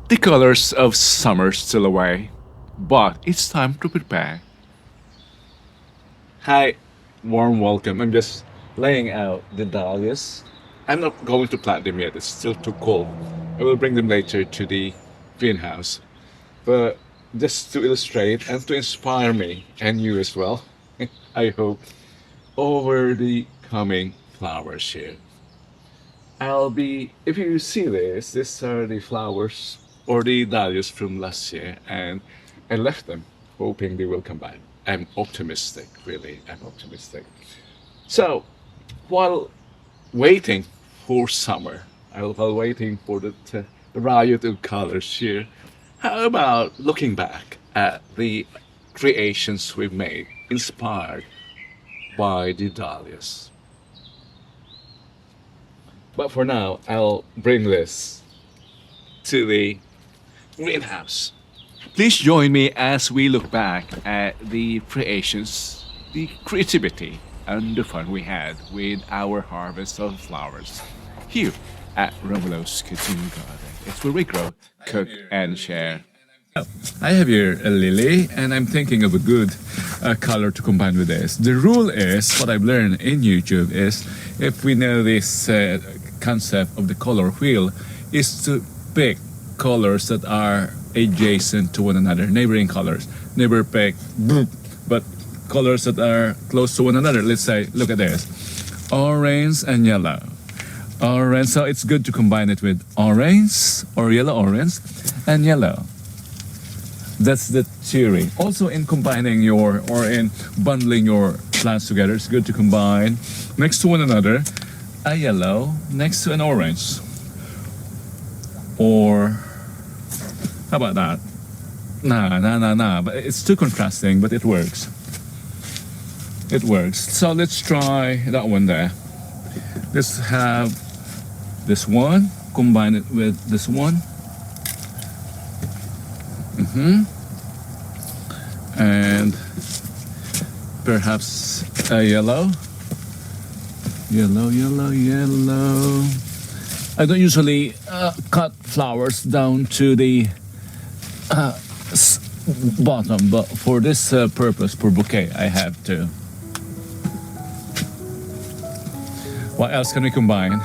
The colors of summer still away, but it's time to prepare. Hi, warm welcome. I'm just laying out the dahlias. I'm not going to plant them yet, it's still too cold. I will bring them later to the greenhouse. But just to illustrate and to inspire me and you as well, I hope, over the coming flowers here. If you see this, these are the flowers or the dahlias from last year, and I left them hoping they will come back. I'm optimistic, really, I'm optimistic. So, while waiting for summer, while waiting for the riot of colors here, how about looking back at the creations we've made, inspired by the dahlias? But for now, I'll bring this to the greenhouse. Please join me as we look back at the creations, the creativity, and the fun we had with our harvest of flowers here at Romulo's Kitchen Garden. It's where we grow, cook, and share. I have here a lily, and I'm thinking of a good color to combine with this. The rule is, what I've learned in YouTube is, if we know this concept of the color wheel, is to pick colors that are adjacent to one another, neighboring colors. Never pick, but colors that are close to one another. Let's say, look at this, orange and yellow. Orange, so it's good to combine it with orange or yellow orange and yellow. That's the theory. Also, in combining in bundling your plants together, it's good to combine next to one another a yellow next to an orange. Or how about that? Nah. But it's too contrasting, but it works. It works. So let's try that one there. Let's have this one, combine it with this one. And perhaps a yellow. Yellow. I don't usually cut flowers down to the bottom, but for this purpose, for bouquet, I have to. What else can we combine?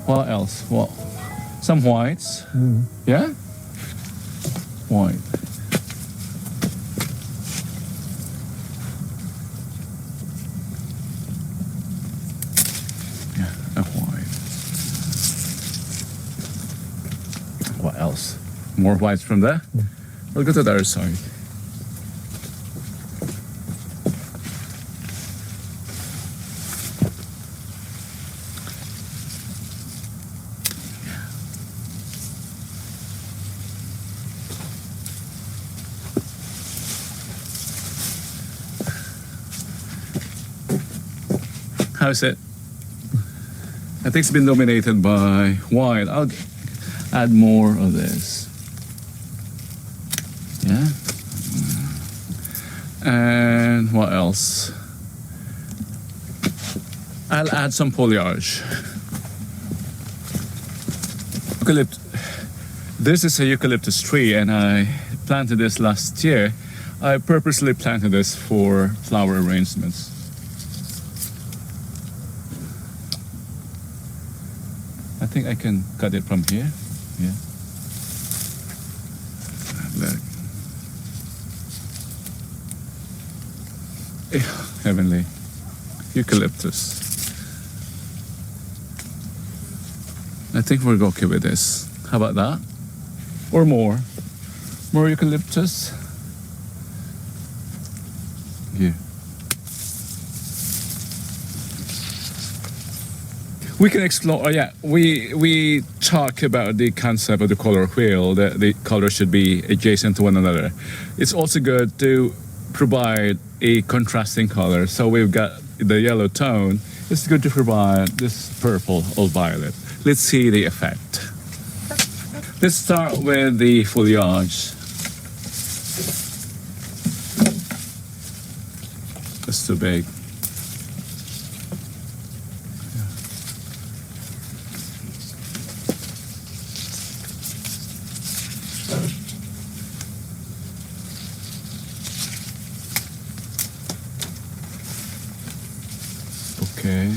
What else? Well, some whites. Yeah? White. Yeah, a white. What else? More whites from there? We'll go to the other side. How's it? I think it's been dominated by white. I'll add more of this. Yeah. And what else? I'll add some foliage. This is a eucalyptus tree, and I planted this last year. I purposely planted this for flower arrangements. I think I can cut it from here. Yeah. Look. Heavenly. Eucalyptus. I think we're okay with this. How about that? Or more? More eucalyptus? Yeah. We can explore. We talk about the concept of the color wheel. That the colors should be adjacent to one another. It's also good to provide a contrasting color. So we've got the yellow tone. It's good to provide this purple or violet. Let's see the effect. Let's start with the foliage. That's too big. Okay.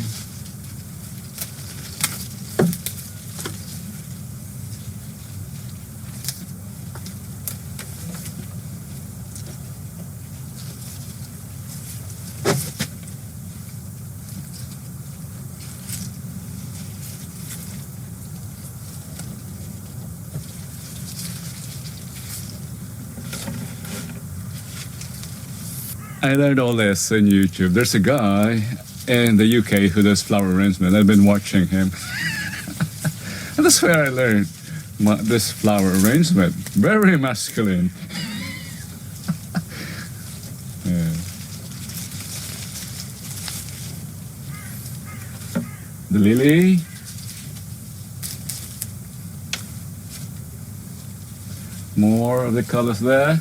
I learned all this on YouTube. There's a guy in the UK who does flower arrangement. I've been watching him. And that's where I learned this flower arrangement. Very masculine. Yeah. The lily. More of the colors there.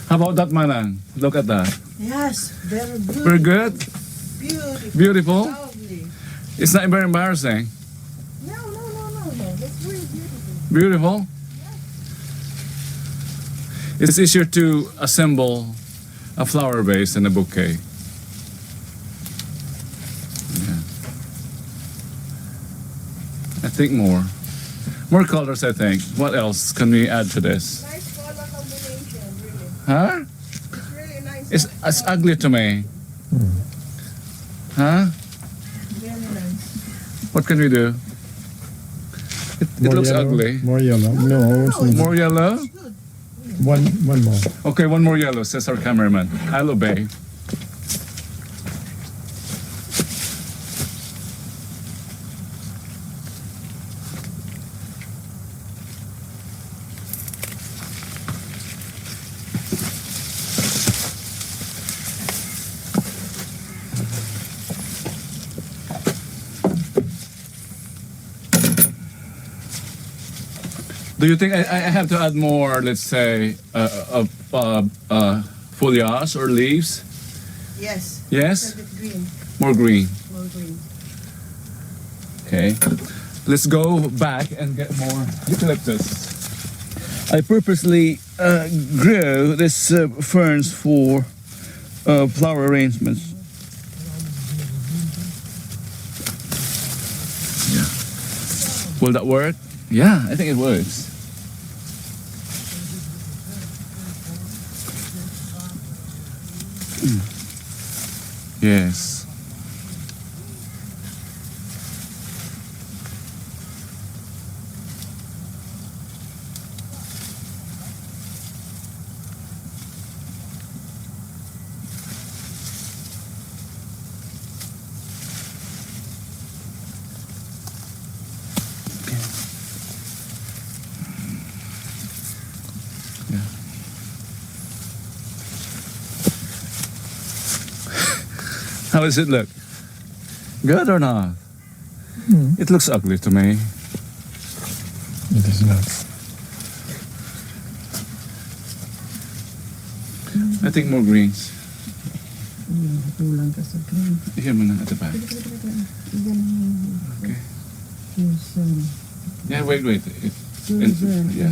How about that, Manang? Look at that. Yes, very good. Very good? Beautiful. Beautiful? Lovely. It's not very embarrassing. No. That's really beautiful. Beautiful? It's easier to assemble a flower vase than a bouquet. Yeah. I think more. More colors, I think. What else can we add to this? Nice color combination, really. Huh? It's really nice. It's ugly to me. Huh? Very nice. What can we do? It looks yellow, ugly. More yellow. No, it's not. More yellow? Good. One more. Okay, one more yellow, says our cameraman. I'll obey. Do you think I have to add more, let's say, foliage or leaves? Yes. Yes? A bit green. More green. More green. Okay. Let's go back and get more eucalyptus. I purposely grew this ferns for flower arrangements. Yeah. Will that work? Yeah, I think it works. Yes. How does it look? Good or not? It looks ugly to me. It is not. I think more greens. Kulang ka sa green. Here muna at the back. Okay. Yeah, wait. Yeah.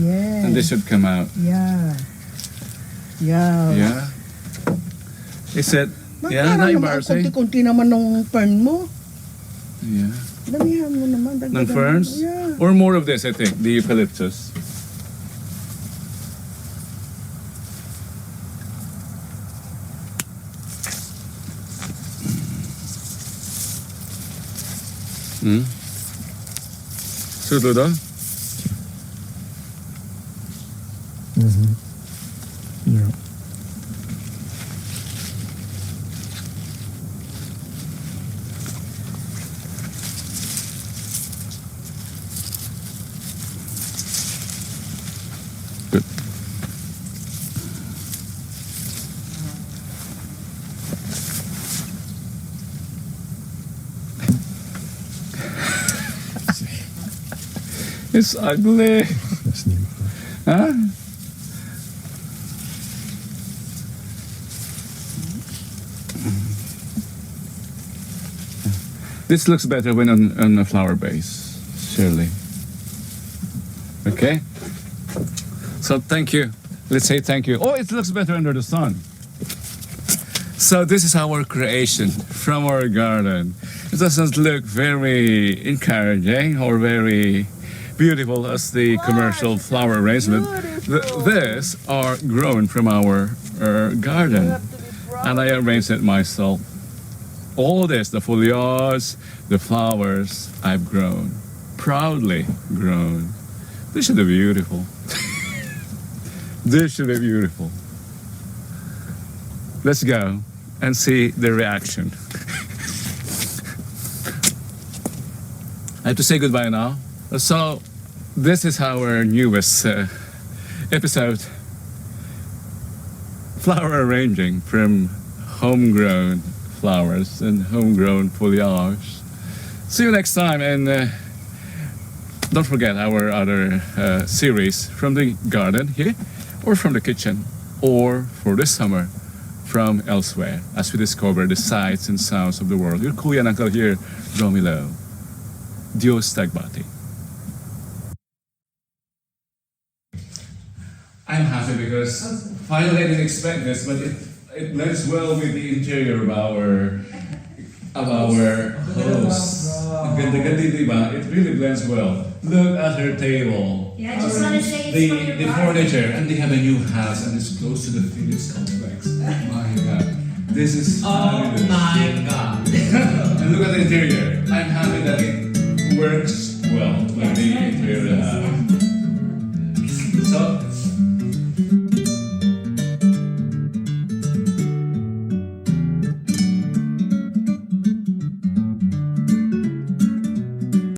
Yes. And this should come out. Yeah. Yeah. Yeah. It said, yeah, Parang not naman, embarrassing. konti-konti naman nung fern mo. Yeah. Damihan mo naman. Ng dagdagan mo. ferns? Yeah. Or more of this, I think, the eucalyptus. Hmm? Suit daw? Yeah. Good. It's ugly. That's new. Huh? This looks better when on a flower base, surely. Okay? So thank you. Let's say thank you. Oh, it looks better under the sun. So this is our creation from our garden. It doesn't look very encouraging or very beautiful as the commercial flower arrangement. These are grown from our garden, and I arranged it myself. All this, the foliage, the flowers, I've grown, proudly grown. This should be beautiful. This should be beautiful. Let's go and see the reaction. I have to say goodbye now. So, this is our newest episode. Flower arranging from homegrown flowers and homegrown foliage. See you next time, and don't forget our other series from the garden here, or from the kitchen, or for this summer from elsewhere, as we discover the sights and sounds of the world. Your kuya and uncle here, Romulo. Dios tagbati. I'm happy because finally I didn't expect this, but it blends well with the interior of our house. Ganda-ganda, diba? It really blends well. Look at her table. Yeah, I just want to say it's from your The garden. furniture, and they have a new house, and it's close to the Philips complex. My God, this is fabulous. my God. And look at the interior. I'm happy that it works well.